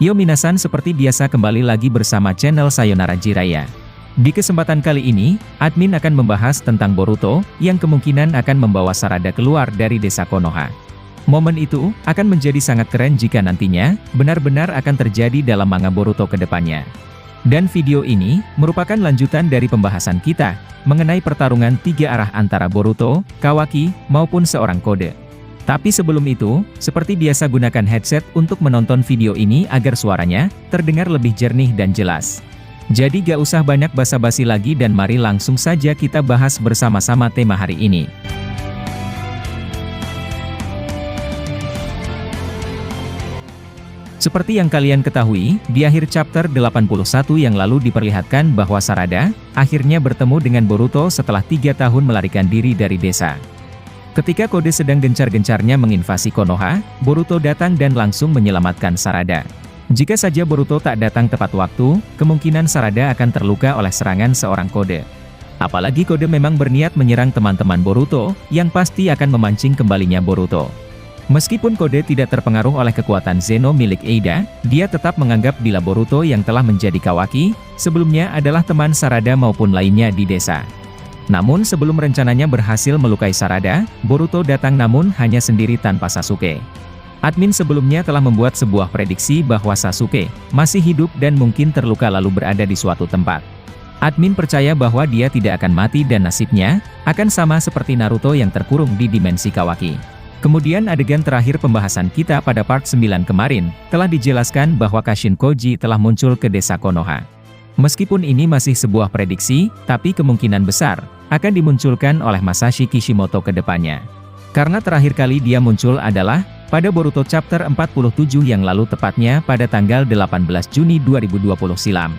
Yo minasan, seperti biasa kembali lagi bersama channel Sayonara Jiraiya. Di kesempatan kali ini, admin akan membahas tentang Boruto, yang kemungkinan akan membawa Sarada keluar dari desa Konoha. Momen itu akan menjadi sangat keren jika nantinya benar-benar akan terjadi dalam manga Boruto ke depannya. Dan video ini merupakan lanjutan dari pembahasan kita mengenai pertarungan 3 arah antara Boruto, Kawaki, maupun seorang kode. Tapi sebelum itu, seperti biasa gunakan headset untuk menonton video ini agar suaranya terdengar lebih jernih dan jelas. Jadi gak usah banyak basa-basi lagi dan mari langsung saja kita bahas bersama-sama tema hari ini. Seperti yang kalian ketahui, di akhir chapter 81 yang lalu diperlihatkan bahwa Sarada akhirnya bertemu dengan Boruto setelah 3 tahun melarikan diri dari desa. Ketika Kode sedang gencar-gencarnya menginvasi Konoha, Boruto datang dan langsung menyelamatkan Sarada. Jika saja Boruto tak datang tepat waktu, kemungkinan Sarada akan terluka oleh serangan seorang Kode. Apalagi Kode memang berniat menyerang teman-teman Boruto, yang pasti akan memancing kembalinya Boruto. Meskipun Kode tidak terpengaruh oleh kekuatan Zeno milik Eida, dia tetap menganggap bila Boruto yang telah menjadi Kawaki sebelumnya adalah teman Sarada maupun lainnya di desa. Namun sebelum rencananya berhasil melukai Sarada, Boruto datang namun hanya sendiri tanpa Sasuke. Admin sebelumnya telah membuat sebuah prediksi bahwa Sasuke masih hidup dan mungkin terluka lalu berada di suatu tempat. Admin percaya bahwa dia tidak akan mati dan nasibnya akan sama seperti Naruto yang terkurung di dimensi Kawaki. Kemudian adegan terakhir pembahasan kita pada part 9 kemarin, telah dijelaskan bahwa Kashin Koji telah muncul ke desa Konoha. Meskipun ini masih sebuah prediksi, tapi kemungkinan besar akan dimunculkan oleh Masashi Kishimoto ke depannya. Karena terakhir kali dia muncul adalah pada Boruto chapter 47 yang lalu, tepatnya pada tanggal 18 Juni 2020 silam.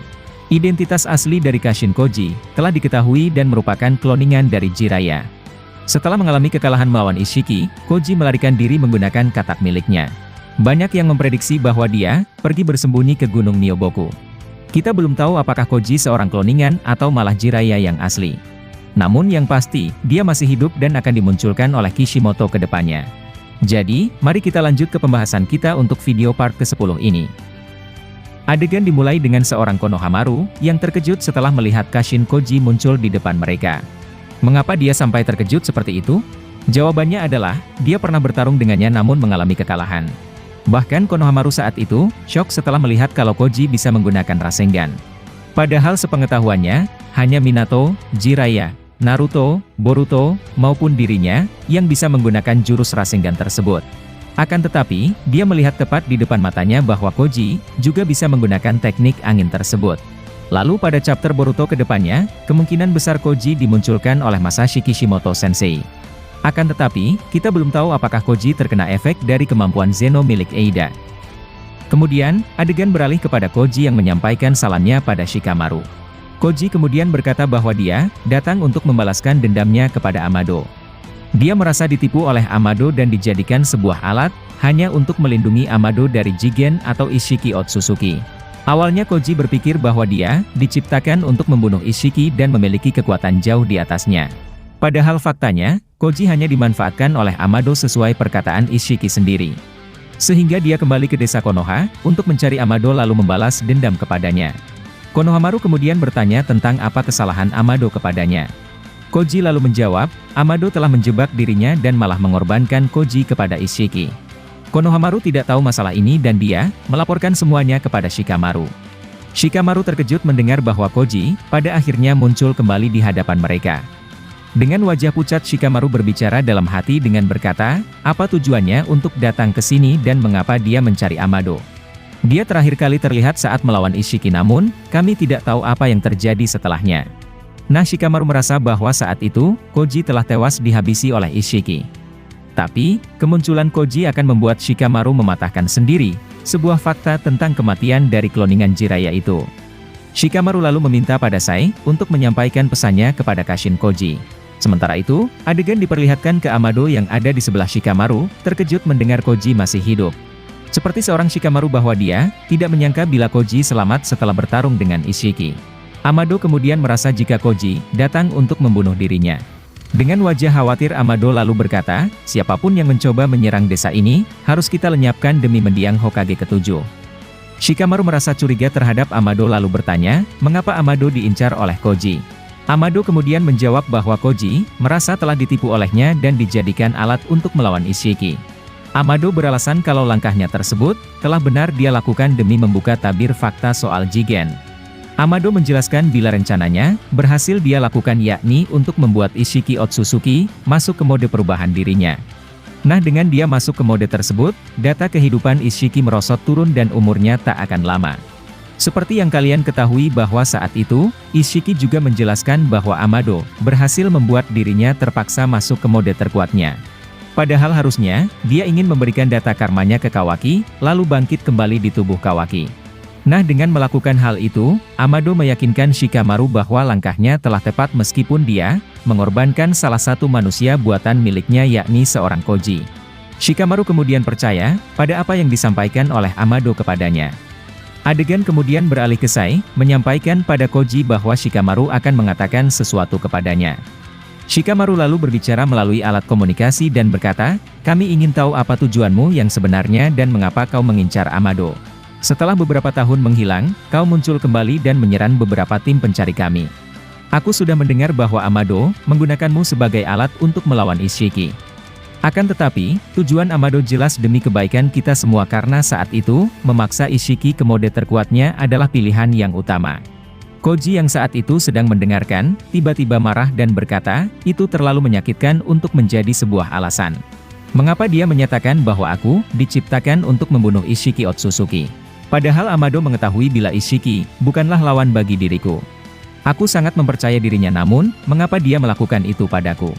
Identitas asli dari Kashin Koji telah diketahui dan merupakan kloningan dari Jiraiya. Setelah mengalami kekalahan melawan Ishiki, Koji melarikan diri menggunakan katak miliknya. Banyak yang memprediksi bahwa dia pergi bersembunyi ke Gunung Myoboku. Kita belum tahu apakah Koji seorang kloningan atau malah Jiraiya yang asli. Namun yang pasti, dia masih hidup dan akan dimunculkan oleh Kishimoto ke depannya. Jadi, mari kita lanjut ke pembahasan kita untuk video part ke-10 ini. Adegan dimulai dengan seorang Konohamaru yang terkejut setelah melihat Kashin Koji muncul di depan mereka. Mengapa dia sampai terkejut seperti itu? Jawabannya adalah, dia pernah bertarung dengannya namun mengalami kekalahan. Bahkan Konohamaru saat itu, syok setelah melihat kalau Koji bisa menggunakan Rasengan. Padahal sepengetahuannya, hanya Minato, Jiraiya, Naruto, Boruto, maupun dirinya, yang bisa menggunakan jurus Rasengan tersebut. Akan tetapi, dia melihat tepat di depan matanya bahwa Koji juga bisa menggunakan teknik angin tersebut. Lalu pada chapter Boruto ke depannya, kemungkinan besar Koji dimunculkan oleh Masashi Kishimoto Sensei. Akan tetapi, kita belum tahu apakah Koji terkena efek dari kemampuan Zeno milik Eida. Kemudian, adegan beralih kepada Koji yang menyampaikan salamnya pada Shikamaru. Koji kemudian berkata bahwa dia datang untuk membalaskan dendamnya kepada Amado. Dia merasa ditipu oleh Amado dan dijadikan sebuah alat, hanya untuk melindungi Amado dari Jigen atau Ishiki Otsutsuki. Awalnya Koji berpikir bahwa dia diciptakan untuk membunuh Ishiki dan memiliki kekuatan jauh di atasnya. Padahal faktanya, Koji hanya dimanfaatkan oleh Amado sesuai perkataan Ishiki sendiri. Sehingga dia kembali ke desa Konoha untuk mencari Amado lalu membalas dendam kepadanya. Konohamaru kemudian bertanya tentang apa kesalahan Amado kepadanya. Koji lalu menjawab, Amado telah menjebak dirinya dan malah mengorbankan Koji kepada Ishiki. Konohamaru tidak tahu masalah ini dan dia melaporkan semuanya kepada Shikamaru. Shikamaru terkejut mendengar bahwa Koji pada akhirnya muncul kembali di hadapan mereka. Dengan wajah pucat Shikamaru berbicara dalam hati dengan berkata, apa tujuannya untuk datang ke sini dan mengapa dia mencari Amado. Dia terakhir kali terlihat saat melawan Ishiki namun, kami tidak tahu apa yang terjadi setelahnya. Nah, Shikamaru merasa bahwa saat itu, Koji telah tewas dihabisi oleh Ishiki. Tapi, kemunculan Koji akan membuat Shikamaru mematahkan sendiri sebuah fakta tentang kematian dari kloningan Jiraiya itu. Shikamaru lalu meminta pada Sai untuk menyampaikan pesannya kepada Kashin Koji. Sementara itu, adegan diperlihatkan ke Amado yang ada di sebelah Shikamaru, terkejut mendengar Koji masih hidup. Seperti seorang Shikamaru bahwa dia tidak menyangka bila Koji selamat setelah bertarung dengan Ishiki. Amado kemudian merasa jika Koji datang untuk membunuh dirinya. Dengan wajah khawatir Amado lalu berkata, siapapun yang mencoba menyerang desa ini, harus kita lenyapkan demi mendiang Hokage ketujuh. Shikamaru merasa curiga terhadap Amado lalu bertanya, mengapa Amado diincar oleh Koji. Amado kemudian menjawab bahwa Koji merasa telah ditipu olehnya dan dijadikan alat untuk melawan Ishiki. Amado beralasan kalau langkahnya tersebut telah benar dia lakukan demi membuka tabir fakta soal Jigen. Amado menjelaskan bila rencananya berhasil dia lakukan yakni untuk membuat Ishiki Otsutsuki masuk ke mode perubahan dirinya. Nah, dengan dia masuk ke mode tersebut, data kehidupan Ishiki merosot turun dan umurnya tak akan lama. Seperti yang kalian ketahui bahwa saat itu, Ishiki juga menjelaskan bahwa Amado berhasil membuat dirinya terpaksa masuk ke mode terkuatnya. Padahal harusnya, dia ingin memberikan data karmanya ke Kawaki, lalu bangkit kembali di tubuh Kawaki. Nah, dengan melakukan hal itu, Amado meyakinkan Shikamaru bahwa langkahnya telah tepat meskipun dia mengorbankan salah satu manusia buatan miliknya yakni seorang Koji. Shikamaru kemudian percaya pada apa yang disampaikan oleh Amado kepadanya. Adegan kemudian beralih ke Sai, menyampaikan pada Koji bahwa Shikamaru akan mengatakan sesuatu kepadanya. Shikamaru lalu berbicara melalui alat komunikasi dan berkata, "Kami ingin tahu apa tujuanmu yang sebenarnya dan mengapa kau mengincar Amado. Setelah beberapa tahun menghilang, kau muncul kembali dan menyerang beberapa tim pencari kami. Aku sudah mendengar bahwa Amado menggunakanmu sebagai alat untuk melawan Ishiki. Akan tetapi, tujuan Amado jelas demi kebaikan kita semua karena saat itu, memaksa Ishiki ke mode terkuatnya adalah pilihan yang utama." Koji yang saat itu sedang mendengarkan, tiba-tiba marah dan berkata, "Itu terlalu menyakitkan untuk menjadi sebuah alasan. Mengapa dia menyatakan bahwa aku diciptakan untuk membunuh Ishiki Otsutsuki? Padahal Amado mengetahui bila Ishiki bukanlah lawan bagi diriku. Aku sangat mempercaya dirinya namun, mengapa dia melakukan itu padaku?"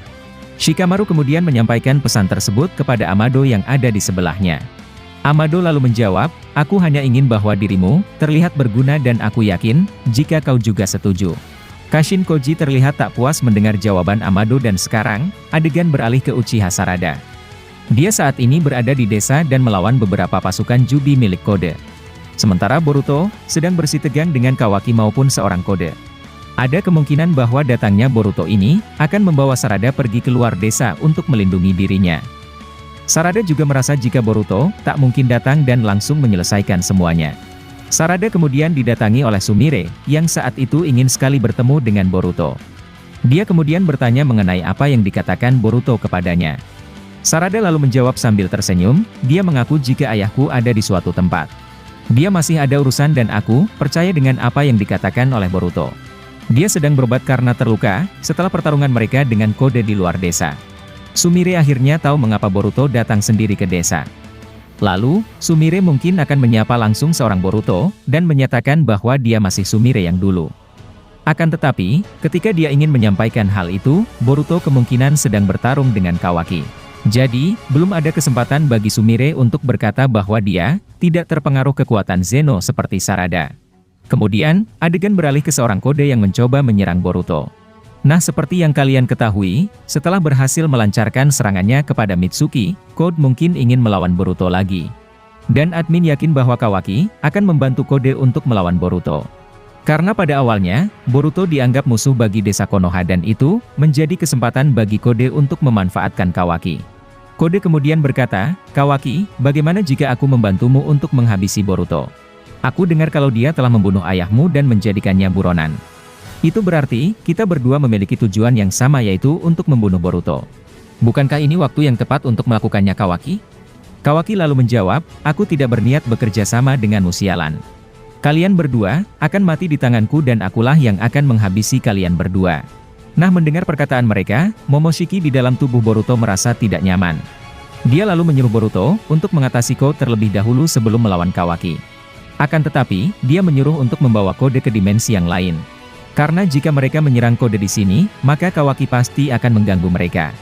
Shikamaru kemudian menyampaikan pesan tersebut kepada Amado yang ada di sebelahnya. Amado lalu menjawab, "Aku hanya ingin bahwa dirimu terlihat berguna dan aku yakin, jika kau juga setuju." Kashin Koji terlihat tak puas mendengar jawaban Amado dan sekarang, adegan beralih ke Uchiha Sarada. Dia saat ini berada di desa dan melawan beberapa pasukan Jubi milik Kode. Sementara Boruto sedang bersitegang dengan Kawaki maupun seorang Kode. Ada kemungkinan bahwa datangnya Boruto ini akan membawa Sarada pergi keluar desa untuk melindungi dirinya. Sarada juga merasa jika Boruto tak mungkin datang dan langsung menyelesaikan semuanya. Sarada kemudian didatangi oleh Sumire, yang saat itu ingin sekali bertemu dengan Boruto. Dia kemudian bertanya mengenai apa yang dikatakan Boruto kepadanya. Sarada lalu menjawab sambil tersenyum, dia mengaku jika ayahku ada di suatu tempat. Dia masih ada urusan dan aku percaya dengan apa yang dikatakan oleh Boruto. Dia sedang berobat karena terluka, setelah pertarungan mereka dengan Kode di luar desa. Sumire akhirnya tahu mengapa Boruto datang sendiri ke desa. Lalu, Sumire mungkin akan menyapa langsung seorang Boruto, dan menyatakan bahwa dia masih Sumire yang dulu. Akan tetapi, ketika dia ingin menyampaikan hal itu, Boruto kemungkinan sedang bertarung dengan Kawaki. Jadi, belum ada kesempatan bagi Sumire untuk berkata bahwa dia tidak terpengaruh kekuatan Zeno seperti Sarada. Kemudian, adegan beralih ke seorang Kode yang mencoba menyerang Boruto. Nah, seperti yang kalian ketahui, setelah berhasil melancarkan serangannya kepada Mitsuki, Code mungkin ingin melawan Boruto lagi. Dan admin yakin bahwa Kawaki akan membantu Kode untuk melawan Boruto. Karena pada awalnya, Boruto dianggap musuh bagi desa Konoha dan itu menjadi kesempatan bagi Kode untuk memanfaatkan Kawaki. Kode kemudian berkata, "Kawaki, bagaimana jika aku membantumu untuk menghabisi Boruto? Aku dengar kalau dia telah membunuh ayahmu dan menjadikannya buronan. Itu berarti, kita berdua memiliki tujuan yang sama yaitu untuk membunuh Boruto. Bukankah ini waktu yang tepat untuk melakukannya Kawaki?" Kawaki lalu menjawab, "Aku tidak berniat bekerja sama denganmu sialan. Kalian berdua akan mati di tanganku dan akulah yang akan menghabisi kalian berdua." Nah, mendengar perkataan mereka, Momoshiki di dalam tubuh Boruto merasa tidak nyaman. Dia lalu menyuruh Boruto untuk mengatasi Code terlebih dahulu sebelum melawan Kawaki. Akan tetapi, dia menyuruh untuk membawa Kode ke dimensi yang lain. Karena jika mereka menyerang Kode di sini, maka Kawaki pasti akan mengganggu mereka.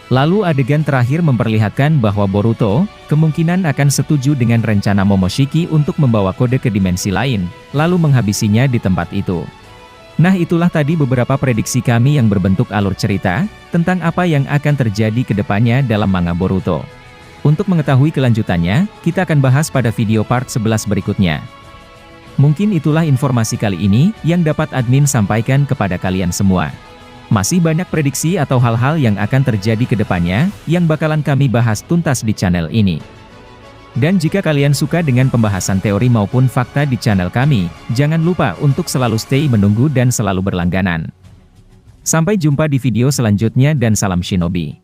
Lalu adegan terakhir memperlihatkan bahwa Boruto kemungkinan akan setuju dengan rencana Momoshiki untuk membawa Kode ke dimensi lain, lalu menghabisinya di tempat itu. Nah, itulah tadi beberapa prediksi kami yang berbentuk alur cerita, tentang apa yang akan terjadi ke depannya dalam manga Boruto. Untuk mengetahui kelanjutannya, kita akan bahas pada video part 11 berikutnya. Mungkin itulah informasi kali ini yang dapat admin sampaikan kepada kalian semua. Masih banyak prediksi atau hal-hal yang akan terjadi ke depannya yang bakalan kami bahas tuntas di channel ini. Dan jika kalian suka dengan pembahasan teori maupun fakta di channel kami, jangan lupa untuk selalu stay menunggu dan selalu berlangganan. Sampai jumpa di video selanjutnya dan salam Shinobi.